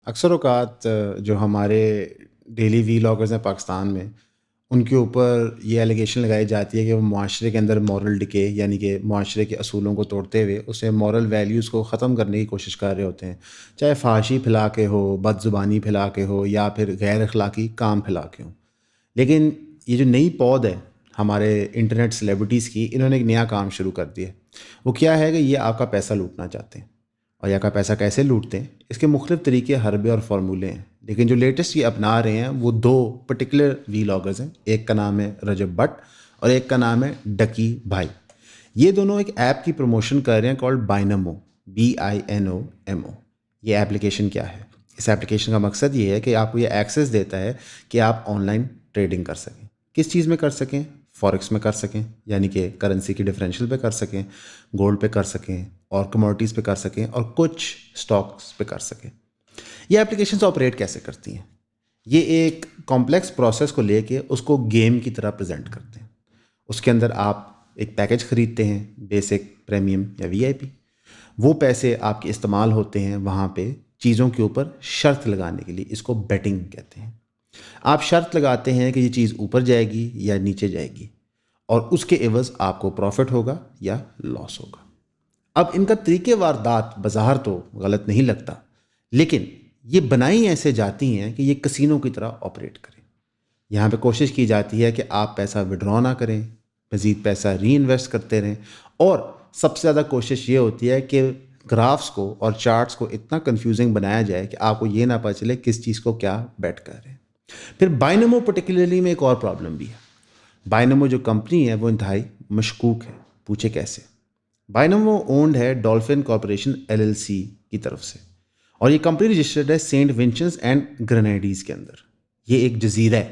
اکثر اوقات جو ہمارے ڈیلی ویلاگرز ہیں پاکستان میں، ان کے اوپر یہ ایلیگیشن لگائی جاتی ہے کہ وہ معاشرے کے اندر مورل ڈکے، یعنی کہ معاشرے کے اصولوں کو توڑتے ہوئے اسے مورل ویلیوز کو ختم کرنے کی کوشش کر رہے ہوتے ہیں، چاہے فحاشی پھیلا کے ہو، بد زبانی پھیلا کے ہو، یا پھر غیر اخلاقی کام پھیلا کے ہوں۔ لیکن یہ جو نئی پود ہے ہمارے انٹرنیٹ سیلیبریٹیز کی، انہوں نے ایک نیا کام شروع کر دیا ہے۔ وہ کیا ہے کہ یہ آپ کا پیسہ لوٹنا چاہتے ہیں، اور یا کا پیسہ کیسے لوٹتے ہیں اس کے مختلف طریقے، حربے اور فارمولے ہیں۔ لیکن جو لیٹسٹ یہ اپنا رہے ہیں وہ دو پرٹیکولر ویلاگرز ہیں، ایک کا نام ہے رجب بٹ اور ایک کا نام ہے ڈکی بھائی۔ یہ دونوں ایک ایپ کی پروموشن کر رہے ہیں کالڈ بائنمو، BINOMO۔ یہ ایپلیکیشن کیا ہے؟ اس ایپلیکیشن کا مقصد یہ ہے کہ آپ کو یہ ایکسیس دیتا ہے کہ آپ آن لائن ٹریڈنگ کر سکیں۔ کس چیز میں کر سکیں؟ فوریکس میں کر سکیں، یعنی کہ کرنسی کی ڈفرینشیل پہ کر سکیں، گولڈ پہ کر سکیں، اور کموڈٹیز پہ کر سکیں، اور کچھ سٹاکس پہ کر سکیں۔ یہ ایپلیکیشنز آپریٹ کیسے کرتی ہیں؟ یہ ایک کمپلیکس پروسیس کو لے کے اس کو گیم کی طرح پریزنٹ کرتے ہیں۔ اس کے اندر آپ ایک پیکج خریدتے ہیں، بیسک، پریمیم یا VIP۔ وہ پیسے آپ کے استعمال ہوتے ہیں وہاں پہ چیزوں کے اوپر شرط لگانے کے لیے، اس کو بیٹنگ کہتے ہیں۔ آپ شرط لگاتے ہیں کہ یہ چیز اوپر جائے گی یا نیچے جائے گی، اور اس کے عوض آپ کو پروفٹ ہوگا یا لاس ہوگا۔ اب ان کا طریقہ واردات بظاہر تو غلط نہیں لگتا، لیکن یہ بنائی ایسے جاتی ہیں کہ یہ کسینوں کی طرح آپریٹ کریں۔ یہاں پہ کوشش کی جاتی ہے کہ آپ پیسہ وڈرا نہ کریں، مزید پیسہ ری انویسٹ کرتے رہیں، اور سب سے زیادہ کوشش یہ ہوتی ہے کہ گرافس کو اور چارٹس کو اتنا کنفیوزنگ بنایا جائے کہ آپ کو یہ نہ پتہ چلے کس چیز کو کیا بیٹ کر رہے ہیں۔ پھر بائنمو پرٹیکولرلی میں ایک اور پرابلم بھی ہے۔ بائنمو جو کمپنی ہے وہ انتہائی مشکوک ہے۔ پوچھے کیسے؟ بائنمو اونڈ ہے ڈولفن کارپوریشن LLC کی طرف سے، اور یہ کمپنی رجسٹرڈ ہے سینٹ ونسنٹس اینڈ گرینیڈیز کے اندر۔ یہ ایک جزیرہ ہے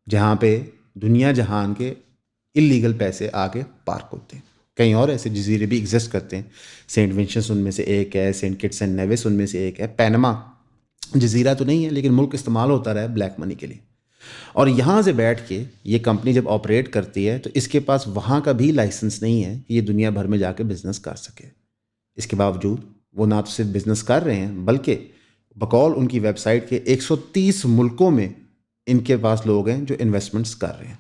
جہاں پہ دنیا جہان کے اللیگل پیسے آ کے پارک ہوتے ہیں۔ کئی اور ایسے جزیرے بھی ایگزسٹ کرتے ہیں، سینٹ ونسنٹس ان میں سے ایک ہے، سینٹ کٹس اینڈ نیوس ان میں سے ایک ہے۔ پینما جزیرہ تو نہیں ہے لیکن ملک استعمال ہوتا رہا ہے بلیک منی کے لیے۔ اور یہاں سے بیٹھ کے یہ کمپنی جب آپریٹ کرتی ہے تو اس کے پاس وہاں کا بھی لائسنس نہیں ہے کہ یہ دنیا بھر میں جا کے بزنس کر سکے۔ اس کے باوجود وہ نہ تو صرف بزنس کر رہے ہیں، بلکہ بقول ان کی ویب سائٹ کے 130 ملکوں میں ان کے پاس لوگ ہیں جو انویسٹمنٹس کر رہے ہیں۔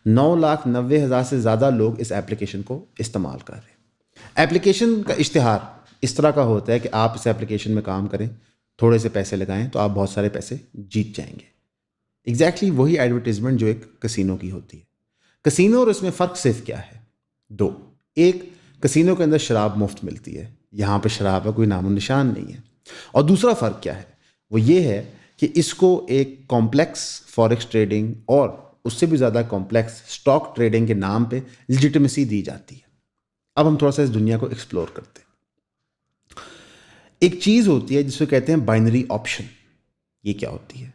9,90,000 سے زیادہ لوگ اس ایپلیکیشن کو استعمال کر رہے ہیں۔ ایپلیکیشن کا اشتہار اس طرح کا ہوتا ہے کہ آپ اس ایپلیکیشن میں کام کریں، تھوڑے سے پیسے لگائیں تو آپ بہت سارے پیسے جیت جائیں گے۔ ایگزیکٹلی وہی ایڈورٹیزمنٹ جو ایک کسینو کی ہوتی ہے۔ کسینو اور اس میں فرق صرف کیا ہے؟ دو۔ ایک، کسینو کے اندر شراب مفت ملتی ہے، یہاں پہ شراب کا کوئی نام و نشان نہیں ہے۔ اور دوسرا فرق کیا ہے؟ وہ یہ ہے کہ اس کو ایک کمپلیکس فوریکس ٹریڈنگ اور اس سے بھی زیادہ کمپلیکس سٹاک ٹریڈنگ کے نام پہ لیجیٹمیسی دی جاتی ہے۔ اب ہم تھوڑا سا اس دنیا کو ایکسپلور کرتے ہیں۔ ایک چیز ہوتی ہے جس کو کہتے ہیں بائنری آپشن۔ یہ کیا ہوتی ہے؟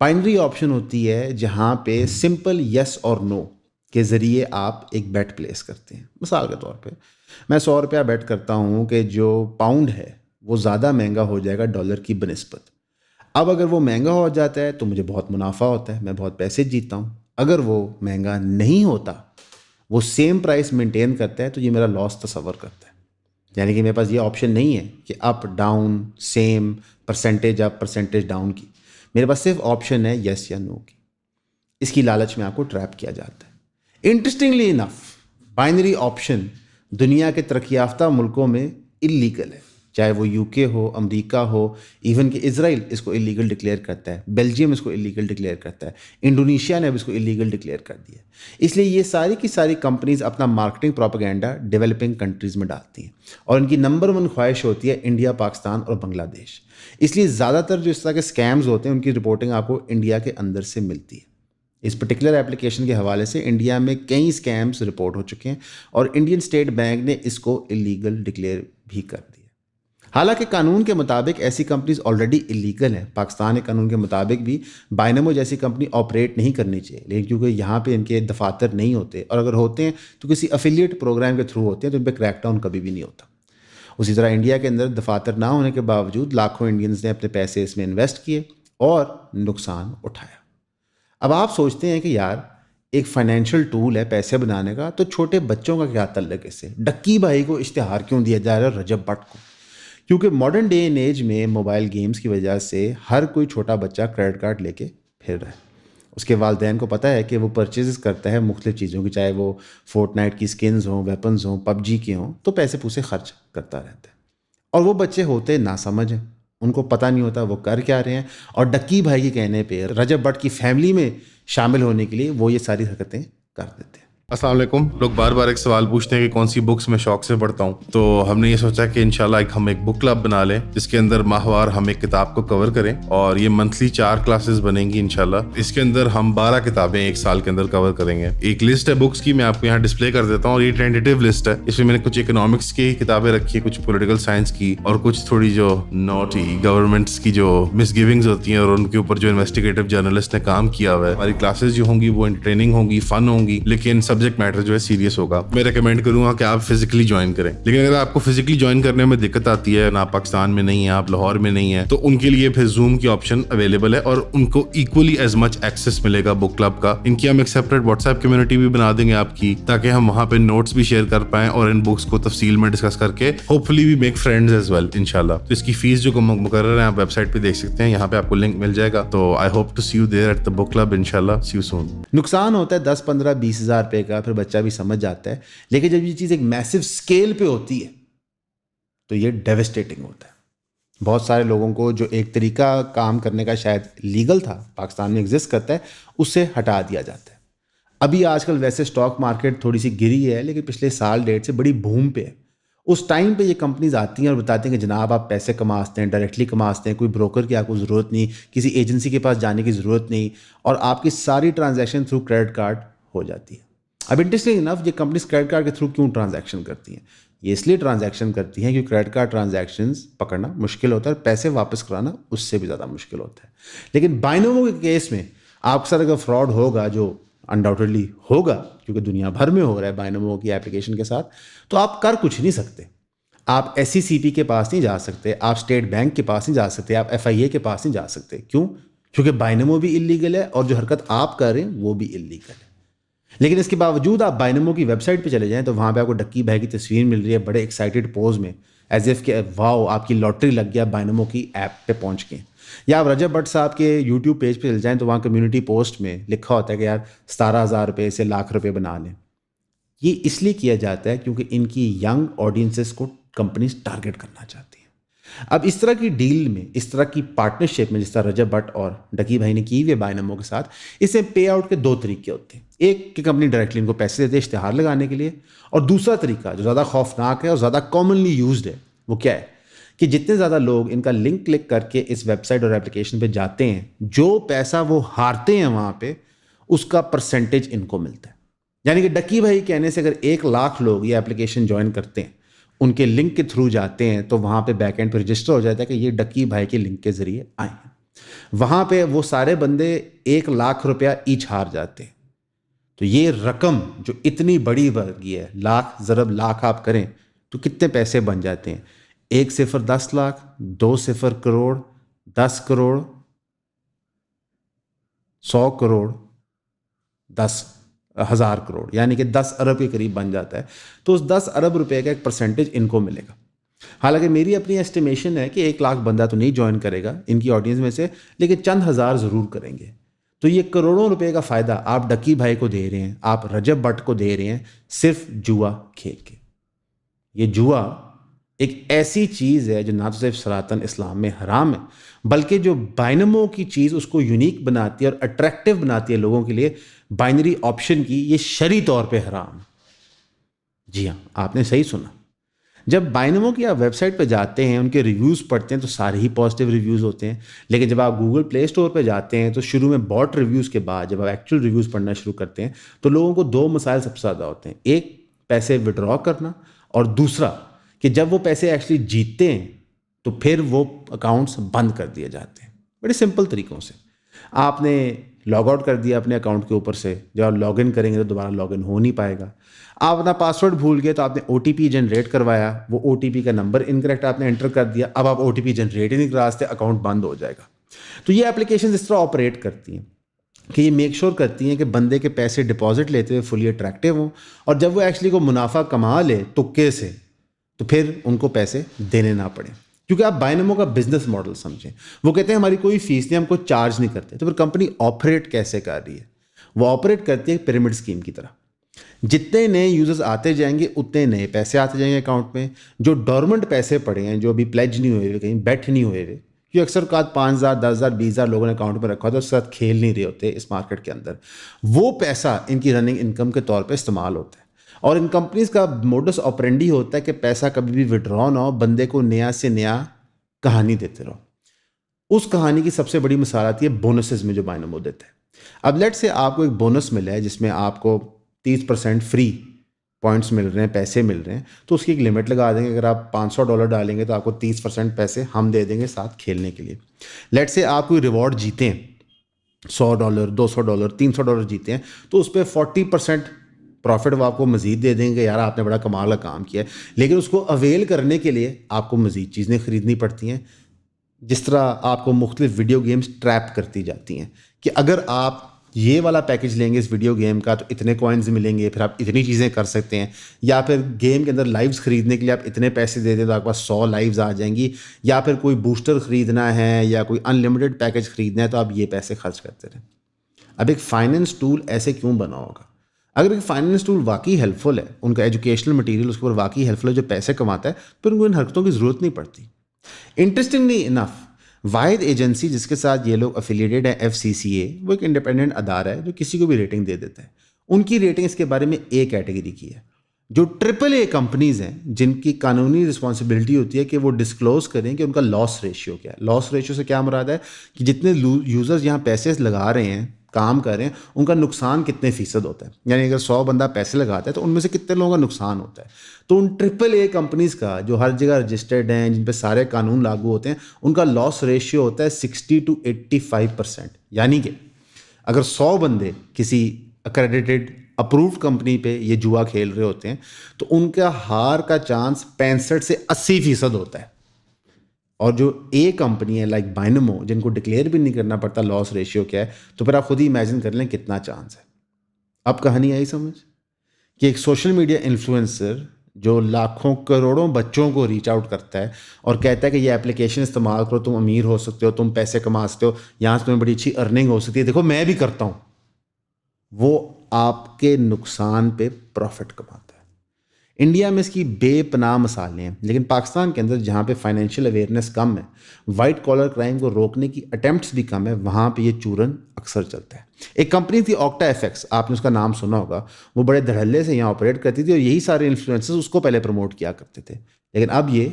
بائنری آپشن ہوتی ہے جہاں پہ سمپل یس اور نو کے ذریعے آپ ایک بیٹ پلیس کرتے ہیں۔ مثال کے طور پہ میں 100 روپیہ بیٹ کرتا ہوں کہ جو پاؤنڈ ہے وہ زیادہ مہنگا ہو جائے گا ڈالر کی بنسبت۔ اب اگر وہ مہنگا ہو جاتا ہے تو مجھے بہت منافع ہوتا ہے، میں بہت پیسے جیتتا ہوں۔ اگر وہ مہنگا نہیں ہوتا، وہ سیم پرائس مینٹین کرتا ہے، تو یہ میرا لاس تصور کرتا ہے۔ یعنی کہ میرے پاس یہ آپشن نہیں ہے کہ اپ ڈاؤن، سیم، پرسنٹیج اپ، پرسنٹیج ڈاؤن کی۔ میرے پاس صرف آپشن ہے یس یا نو کی۔ اس کی لالچ میں آپ کو ٹریپ کیا جاتا ہے۔ انٹرسٹنگلی انف، بائنری آپشن دنیا کے ترقی یافتہ ملکوں میں اللیگل ہے، چاہے وہ UK ہو، امریکہ ہو، ایون کہ اسرائیل اس کو اللیگل ڈکلیئر کرتا ہے، بیلجیم اس کو اللیگل ڈکلیئر کرتا ہے، انڈونیشیا نے اب اس کو اللیگل ڈکلیئر کر دیا۔ اس لیے یہ ساری کی ساری کمپنیز اپنا مارکیٹنگ پروپیگنڈا ڈیولپنگ کنٹریز میں ڈالتی ہیں، اور ان کی نمبر 1 خواہش ہوتی ہے انڈیا، پاکستان اور بنگلہ دیش۔ اس لیے زیادہ تر جو اس طرح کے اسکیمز ہوتے ہیں ان کی رپورٹنگ آپ کو انڈیا کے اندر سے ملتی ہے۔ اس پرٹیکولر ایپلیکیشن کے حوالے سے انڈیا میں کئی اسکیمز رپورٹ ہو چکے ہیں، اور انڈین اسٹیٹ بینک نے اس کو اللیگل ڈکلیئر بھی کر دیا۔ حالانکہ قانون کے مطابق ایسی کمپنیز آلریڈی اللیگل ہیں، پاکستان کے قانون کے مطابق بھی بائنمو جیسی کمپنی آپریٹ نہیں کرنی چاہیے، لیکن کیونکہ یہاں پہ ان کے دفاتر نہیں ہوتے، اور اگر ہوتے ہیں تو کسی افیلیٹ پروگرام کے تھرو ہوتے ہیں، تو ان پہ کریک ڈاؤن کبھی بھی نہیں ہوتا۔ اسی طرح انڈیا کے اندر دفاتر نہ ہونے کے باوجود لاکھوں انڈینز نے اپنے پیسے اس میں انویسٹ کیے اور نقصان اٹھایا۔ اب آپ سوچتے ہیں کہ یار ایک فائنینشیل ٹول ہے پیسے بنانے کا، تو چھوٹے بچوں کا کیا تعلق اس سے؟ ڈکی بھائی کو اشتہار کیوں دیا جا رہا ہے رجب بٹ کو؟ کیونکہ ماڈرن ڈے اینڈ ایج میں موبائل گیمز کی وجہ سے ہر کوئی چھوٹا بچہ کریڈٹ کارڈ لے کے پھر رہا ہے. اس کے والدین کو پتہ ہے کہ وہ پرچیز کرتا ہے مختلف چیزوں کی, چاہے وہ فورٹ نائٹ کی سکنز ہوں, ویپنز ہوں, پب جی کے ہوں, تو پیسے پوسے خرچ کرتا رہتا ہے. اور وہ بچے ہوتے ناسمجھ ہیں, ان کو پتہ نہیں ہوتا وہ کر کیا رہے ہیں, اور ڈکی بھائی کے کہنے پہ رجب بٹ کی فیملی میں شامل ہونے کے لیے وہ یہ ساری حرکتیں کر دیتے ہیں. السلام علیکم. لوگ بار بار ایک سوال پوچھتے ہیں کہ کون سی بکس میں شوق سے پڑھتا ہوں, تو ہم نے یہ سوچا کہ انشاءاللہ ہم ایک بک کلب بنا لیں جس کے اندر ماہوار ہم ایک کتاب کو کور کریں, اور یہ منتھلی 4 کلاسز بنیں گی انشاءاللہ. اس کے اندر ہم 12 کتابیں ایک سال کے اندر کور کریں گے. ایک لسٹ ہے بکس کی, میں آپ کو یہاں ڈسپلے کر دیتا ہوں, اور یہ ٹینٹیٹیو لسٹ ہے. اس میں میں نے کچھ اکنامکس کی کتابیں رکھی ہیں, کچھ پولیٹیکل سائنس کی, اور کچھ تھوڑی جو نوٹی گورنمنٹس کی جو مس گیونگز ہوتی ہیں اور ان کے اوپر جو انویسٹیگیٹو جرنلسٹ نے کام کیا ہوا ہے. ہماری کلاسز جو ہوں گی وہ انٹرٹیننگ ہوں گی, فن ہوں گی, لیکن سبجیکٹ میٹر جو ہے سیریس ہوگا. میں ریکمینڈ کروں گا کہ آپ فزیکلی جوائن کریں, لیکن اگر آپ کو فزیکلی جوائن کرنے میں دقت آتی ہے, آپ پاکستان میں نہیں ہیں, آپ لاہور میں نہیں ہیں, تو ان کے لیے پھر زوم کی آپشن اویلیبل ہے, اور ان کو ایکولی ایز مچ ایکسیس ملے گا بک کلب کا. ان کی ہم ایک سیپریٹ واٹس ایپ کمیونٹی بھی بنا دیں گے آپ کی, تاکہ ہم وہاں پہ نوٹس بھی شیئر کر پائیں اور ان بکس کو تفصیل میں ڈسکس کر کے hopefully we make friends as well انشاءاللہ. تو اس کی فیس جو مقرر ہے آپ ویب سائٹ پہ دیکھ سکتے ہیں, یہاں پہ آپ کو لنک مل جائے گا. تو I hope to see you there at the book club انشاءاللہ. See you soon. نقصان ہوتا ہے 10 15 20 ہزار روپے کا, پھر بچہ بھی سمجھ جاتا ہے, لیکن جب یہ چیز ایک میسو اسکیل پہ ہوتی ہے تو یہ ڈیوسٹیٹنگ ہوتا ہے. بہت سارے لوگوں کو جو ایک طریقہ کام کرنے کا شاید لیگل تھا, پاکستان میں ایگزسٹ کرتا ہے, اس سے ہٹا دیا جاتا ہے. ابھی آج کل ویسے اسٹاک مارکیٹ تھوڑی سی گری ہے, لیکن پچھلے سال ڈیڑھ سے بڑی بوم پہ ہے. اس ٹائم پہ یہ کمپنیز آتی ہیں اور بتاتی ہیں کہ جناب آپ پیسے کما سکتے ہیں, ڈائریکٹلی کما سکتے ہیں, کوئی بروکر کی آپ کو ضرورت نہیں, کسی ایجنسی کے پاس جانے کی ضرورت نہیں, اور آپ کی ساری ٹرانزیکشن تھرو کریڈٹ کارڈ ہو جاتی ہے. اب انٹرسٹنگ انف یہ کمپنیز کریڈٹ کارڈ کے تھرو کیوں ٹرانزیکشن کرتی ہیں؟ یہ اس لیے ٹرانزیکشن کرتی ہیں کیونکہ کریڈٹ کارڈ ٹرانزیکشنز پکڑنا مشکل ہوتا ہے, اور پیسے واپس کرانا اس سے بھی زیادہ مشکل ہوتا ہے. لیکن بائنومو کے کیس میں آپ کے ساتھ اگر فراڈ ہوگا, جو انڈاؤٹڈلی ہوگا کیونکہ دنیا بھر میں ہو رہا ہے بائنومو کی اپلیکیشن کے ساتھ, تو آپ کر کچھ نہیں سکتے. آپ ایس سی سی پی کے پاس نہیں جا سکتے, آپ اسٹیٹ بینک کے پاس نہیں جا سکتے, آپ ایف آئی اے کے پاس نہیں جا سکتے. کیوں؟ کیونکہ بائنومو بھی اللیگل ہے, اور جو حرکت آپ کر رہے ہیں وہ بھی اللیگل ہے. لیکن اس کے باوجود آپ بائنومو کی ویب سائٹ پہ چلے جائیں تو وہاں پہ آپ کو ڈکی بھائی کی تصویر مل رہی ہے بڑے ایکسائٹیڈ پوز میں, ایز ایف کہ واؤ آپ کی لاٹری لگ گیا, بائنومو کی ایپ پہ پہنچ کے. یا آپ رجب بٹ صاحب کے یوٹیوب پیج پہ چل جائیں تو وہاں کمیونٹی پوسٹ میں لکھا ہوتا ہے کہ یار 17,000 روپے سے لاکھ روپے بنا لیں. یہ اس لیے کیا جاتا ہے کیونکہ ان کی ینگ آڈینسز کو کمپنیز ٹارگیٹ کرنا چاہتی ہیں. اب اس طرح کی ڈیل میں, اس طرح کی پارٹنرشپ میں, جس طرح رجب بٹ اور ڈکی بھائی نے کی ہوئی ہے بائنومو کے ساتھ, اس میں پے آؤٹ کے 2 طریقے ہوتے ہیں. ایک کہ کمپنی ڈائریکٹلی ان کو پیسے دیتے اشتہار لگانے کے لیے, اور دوسرا طریقہ جو زیادہ خوفناک ہے اور زیادہ کامنلی یوزڈ ہے وہ کیا ہے کہ جتنے زیادہ لوگ ان کا لنک کلک کر کے اس ویب سائٹ اور اپلیکیشن پہ جاتے ہیں, جو پیسہ وہ ہارتے ہیں وہاں پہ اس کا پرسنٹیج ان کو ملتا ہے. یعنی کہ ڈکی بھائی کہنے سے اگر 1 لاکھ لوگ یہ اپلیکیشن جوائن کرتے ہیں, ان کے لنک کے تھرو جاتے ہیں, تو وہاں پہ بیک اینڈ پہ رجسٹر ہو جاتا ہے کہ یہ ڈکی بھائی کے لنک کے ذریعے آئے ہیں. وہاں پہ وہ سارے بندے 1 لاکھ روپیہ ایچ ہار جاتے ہیں. تو یہ رقم جو اتنی بڑی بڑھ گئی ہے, لاکھ ضرب لاکھ آپ کریں تو کتنے پیسے بن جاتے ہیں؟ 1 صفر 10 لاکھ, 2 صفر کروڑ, 10 کروڑ, 100 کروڑ, 10,000 کروڑ, یعنی کہ 10 ارب کے قریب بن جاتا ہے. تو اس 10 ارب روپے کا ایک پرسنٹیج ان کو ملے گا. حالانکہ میری اپنی ایسٹیمیشن ہے کہ 1 لاکھ بندہ تو نہیں جوائن کرے گا ان کی آڈینس میں سے, لیکن چند ہزار ضرور کریں گے. تو یہ کروڑوں روپے کا فائدہ آپ ڈکی بھائی کو دے رہے ہیں, آپ رجب بٹ کو دے رہے ہیں, صرف جوا کھیل کے. یہ جوا ایک ایسی چیز ہے جو نہ تو صرف صراحتاً اسلام میں حرام ہے, بلکہ جو بائنومو کی چیز اس کو یونیک بناتی ہے اور اٹریکٹیو بناتی ہے لوگوں کے لیے, بائنری آپشن کی, یہ شرعی طور پہ حرام ہے. جی ہاں, آپ نے صحیح سنا. جب بائنومو کی آپ ویب سائٹ پہ جاتے ہیں, ان کے ریویوز پڑھتے ہیں تو سارے ہی پازیٹیو ریویوز ہوتے ہیں. لیکن جب آپ گوگل پلے اسٹور پہ جاتے ہیں تو شروع میں باٹ ریویوز کے بعد جب آپ ایکچوئل ریویوز پڑھنا شروع کرتے ہیں تو لوگوں کو 2 مسائل سب سے زیادہ ہوتے ہیں. ایک, پیسے وڈرا کرنا, اور دوسرا کہ جب وہ پیسے ایکچولی جیتتے ہیں تو پھر وہ اکاؤنٹس بند کر دیے جاتے ہیں. بڑے سمپل طریقوں سے. آپ نے لاگ آؤٹ کر دیا اپنے اکاؤنٹ کے اوپر سے, جب آپ لاگ ان کریں گے تو دوبارہ لاگ ان ہو نہیں پائے گا. آپ اپنا پاسورڈ بھول گئے تو آپ نے او ٹی پی جنریٹ کروایا, وہ او ٹی پی کا نمبر انکریکٹ آپ نے انٹر کر دیا, اب آپ او ٹی پی جنریٹ ہی نہیں کرا سکتے, اکاؤنٹ بند ہو جائے گا. تو یہ اپلیکیشن اس طرح آپریٹ کرتی ہیں کہ یہ میک شور کرتی ہیں کہ بندے کے پیسے ڈپازٹ لیتے ہوئے فلی اٹریکٹیو ہوں, اور جب وہ ایکچولی کو منافع کما لے تکے سے تو پھر ان کو پیسے دینے نہ پڑیں. کیونکہ آپ بائنومو کا بزنس ماڈل سمجھیں. وہ کہتے ہیں ہماری کوئی فیس نہیں, ہم کو چارج نہیں کرتے. تو پھر کمپنی آپریٹ کیسے کر رہی ہے؟ وہ آپریٹ کرتی ہے پیرامڈ اسکیم کی طرح. جتنے نئے یوزرز آتے جائیں گے اتنے نئے پیسے آتے جائیں گے اکاؤنٹ میں. جو ڈورمنٹ پیسے پڑے ہیں, جو ابھی پلیج نہیں ہوئے ہوئے, کہیں بیٹھ نہیں ہوئے ہوئے, کیونکہ اکثر اوقات 5,000 10,000 20,000 لوگوں نے اکاؤنٹ میں رکھا ہوتا ہے, اس کے ساتھ کھیل نہیں رہے ہوتے اس مارکیٹ کے اندر, وہ پیسہ ان کی رننگ انکم کے طور پہ استعمال ہوتا ہے. اور ان کمپنیز کا موڈس آپرینڈی ہوتا ہے کہ پیسہ کبھی بھی وڈرا نہ ہو, بندے کو نیا سے نیا کہانی دیتے رہو. اس کہانی کی سب سے بڑی مثال آتی ہے بونسز میں جو بائنومو دیتے ہیں. اب لیٹ سے آپ کو ایک بونس ملا ہے جس میں آپ کو 30% فری پوائنٹس مل رہے ہیں, پیسے مل رہے ہیں, تو اس کی ایک لمٹ لگا دیں گے. اگر آپ $500 ڈالیں گے تو آپ کو 30% پیسے ہم دے دیں گے ساتھ کھیلنے کے لیے. لیٹ سے آپ کوئی ریوارڈ جیتے ہیں, $100 $200 $300 جیتے ہیں, تو اس پہ 40% پروفٹ وہ آپ کو مزید دے دیں گے. یار آپ نے بڑا کمال کا کام کیا ہے, لیکن اس کو اویل کرنے کے لیے آپ کو مزید چیزیں خریدنی پڑتی ہیں. جس طرح آپ کو مختلف ویڈیو گیمز ٹریپ کرتی جاتی ہیں کہ اگر آپ یہ والا پیکج لیں گے اس ویڈیو گیم کا تو اتنے کوائنز ملیں گے, پھر آپ اتنی چیزیں کر سکتے ہیں, یا پھر گیم کے اندر لائیوز خریدنے کے لیے آپ اتنے پیسے دے دیں تو آپ کے پاس 100 لائیوز آ جائیں گی, یا پھر کوئی بوسٹر خریدنا ہے یا کوئی ان لمیٹڈ پیکج خریدنا ہے تو آپ یہ پیسے خرچ کرتے رہیں. اب ایک فائنینس ٹول ایسے کیوں بنا ہوگا؟ اگر ایک فائنینس ٹول واقعی ہیلپ فل ہے, ان کا ایجوکیشنل مٹیریل اس کے اوپر واقعی ہیلپ فل ہے, جو پیسے کماتا ہے, تو ان کو ان حرکتوں کی ضرورت نہیں پڑتی. انٹرسٹنگلی انف, واحد ایجنسی جس کے ساتھ یہ لوگ افیلیٹڈ ہے FCCA, وہ ایک انڈیپینڈنٹ ادارہ ہے جو کسی کو بھی ریٹنگ دے دیتا ہے. ان کی ریٹنگ اس کے بارے میں A کیٹیگری کی ہے. جو AAA کمپنیز ہیں جن کی قانونی رسپانسبلٹی ہوتی ہے کہ وہ ڈسکلوز کریں کہ ان کا لاس ریشیو کیا ہے. لاس ریشیو سے کیا مراد ہے کہ جتنے یوزرز یہاں پیسے لگا رہے ہیں, کام کر رہے ہیں, ان کا نقصان کتنے فیصد ہوتا ہے. یعنی اگر 100 بندہ پیسے لگاتا ہے تو ان میں سے کتنے لوگوں کا نقصان ہوتا ہے. تو ان AAA کمپنیز کا جو ہر جگہ رجسٹرڈ ہیں, جن پہ سارے قانون لاگو ہوتے ہیں, ان کا لاس ریشیو ہوتا ہے 60 to 85%. یعنی کہ اگر 100 بندے کسی اکریڈیٹڈ اپرووڈ کمپنی پہ یہ جوا کھیل رہے ہوتے ہیں تو ان کا ہار کا چانس 65 سے 80% ہوتا ہے. اور جو A کمپنی ہے لائک بائنومو, جن کو ڈکلیئر بھی نہیں کرنا پڑتا لاس ریشیو کیا ہے, تو پھر آپ خود ہی امیجن کر لیں کتنا چانس ہے. اب کہانی آئی سمجھ کہ ایک سوشل میڈیا انفلوئنسر جو لاکھوں کروڑوں بچوں کو ریچ آؤٹ کرتا ہے اور کہتا ہے کہ یہ اپلیکیشن استعمال کرو, تم امیر ہو سکتے ہو, تم پیسے کما سکتے ہو, یہاں سے تمہیں بڑی اچھی ارننگ ہو سکتی ہے, دیکھو میں بھی کرتا ہوں, وہ آپ کے نقصان پہ پروفٹ کماتا ہے. انڈیا میں اس کی بے پناہ مثالیں ہیں, لیکن پاکستان کے اندر جہاں پہ فائنینشیل اویئرنیس کم ہے, وائٹ کالر کرائم کو روکنے کی اٹیمپٹس بھی کم ہے, وہاں پہ یہ چورن اکثر چلتا ہے. ایک کمپنی تھی آکٹا FX, آپ نے اس کا نام سنا ہوگا, وہ بڑے دھڑلے سے یہاں آپریٹ کرتی تھی اور یہی سارے انفلوئنسرز اس کو پہلے پروموٹ کیا کرتے تھے. لیکن اب یہ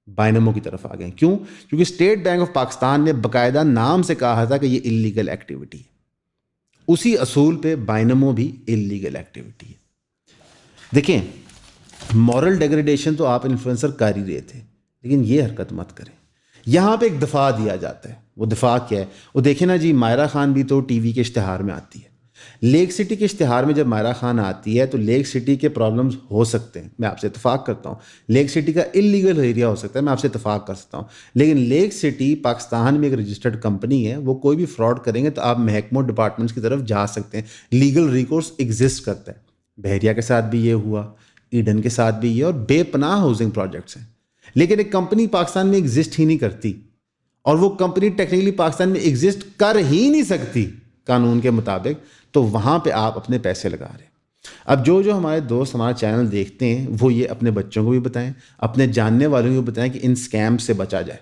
بائنومو کی طرف آ گئے. کیوں؟ کیونکہ اسٹیٹ بینک آف پاکستان نے باقاعدہ نام سے کہا تھا کہ یہ اللیگل ایکٹیویٹی ہے. اسی اصول پہ بائنومو بھی اللیگل ایکٹیویٹی ہے. دیکھیں, مورل ڈیگریڈیشن تو آپ انفلوئنسر کر ہی رہے تھے, لیکن یہ حرکت مت کریں. یہاں پہ ایک دفاع دیا جاتا ہے. وہ دفاع کیا ہے؟ وہ دیکھیں نا جی, مائرہ خان بھی تو ٹی وی کے اشتہار میں آتی ہے. لیک سٹی کے اشتہار میں جب مائرہ خان آتی ہے تو لیک سٹی کے پرابلمز ہو سکتے ہیں, میں آپ سے اتفاق کرتا ہوں. لیک سٹی کا اللیگل ایریا ہو سکتا ہے, میں آپ سے اتفاق کر سکتا ہوں. لیکن لیک سٹی پاکستان میں ایک رجسٹرڈ کمپنی ہے, وہ کوئی بھی فراڈ کریں گے تو آپ محکموں ڈپارٹمنٹس کی طرف جا سکتے ہیں. لیگل ریکورس ایگزسٹ کرتا ہے. بحریہ کے ساتھ بھی یہ ہوا, ایڈن کے ساتھ بھی یہ, اور بے پناہ ہاؤسنگ پروجیکٹس ہیں. لیکن ایک کمپنی پاکستان میں ایگزسٹ ہی نہیں کرتی, اور وہ کمپنی ٹیکنیکلی پاکستان میں ایگزسٹ کر ہی نہیں سکتی قانون کے مطابق, تو وہاں پہ آپ اپنے پیسے لگا رہے ہیں. اب جو ہمارے دوست ہمارا چینل دیکھتے ہیں وہ یہ اپنے بچوں کو بھی بتائیں, اپنے جاننے والوں کو بھی بتائیں کہ ان سکیم سے بچا جائے,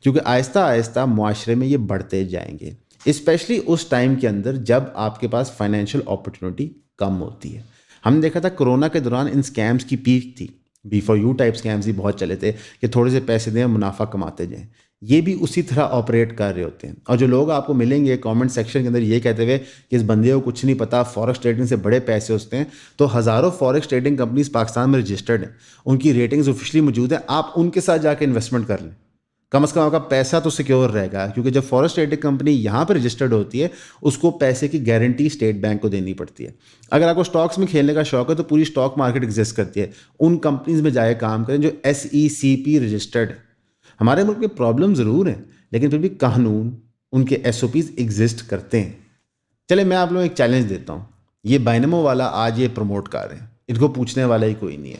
کیونکہ آہستہ آہستہ معاشرے میں یہ بڑھتے جائیں گے, اسپیشلی اس ٹائم کے اندر جب آپ کے پاس فائنینشیل اپرچونٹی کم ہوتی ہے. ہم نے دیکھا تھا کرونا کے دوران ان سکیمز کی پیک تھی. B4U ٹائپ سکیمز بھی بہت چلے تھے کہ تھوڑے سے پیسے دیں, منافع کماتے جائیں. یہ بھی اسی طرح آپریٹ کر رہے ہوتے ہیں. اور جو لوگ آپ کو ملیں گے کامنٹ سیکشن کے اندر یہ کہتے ہوئے کہ اس بندے کو کچھ نہیں پتا, فورکس ٹریڈنگ سے بڑے پیسے ہوتے ہیں, تو ہزاروں فورکس ٹریڈنگ کمپنیز پاکستان میں رجسٹرڈ ہیں, ان کی ریٹنگز آفیشلی موجود ہیں. آپ ان کے ساتھ جا کے انویسٹمنٹ کر لیں, کم از کم آپ کا پیسہ تو سیکیور رہے گا. کیونکہ جب فورکس ٹریڈنگ کمپنی یہاں پہ رجسٹرڈ ہوتی ہے, اس کو پیسے کی گارنٹی اسٹیٹ بینک کو دینی پڑتی ہے. اگر آپ کو اسٹاکس میں کھیلنے کا شوق ہے تو پوری اسٹاک مارکیٹ ایگزسٹ کرتی ہے. ان کمپنیز میں جائے کام کریں جو SECP رجسٹرڈ ہے. ہمارے ملک میں پرابلم ضرور ہیں, لیکن پھر بھی قانون, ان کے SOPs ایگزسٹ کرتے ہیں. چلے میں آپ لوگوں کو ایک چیلنج دیتا ہوں. یہ بائنومو والا آج یہ پروموٹ کر رہے ہیں, ان کو پوچھنے والا ہی کوئی نہیں ہے.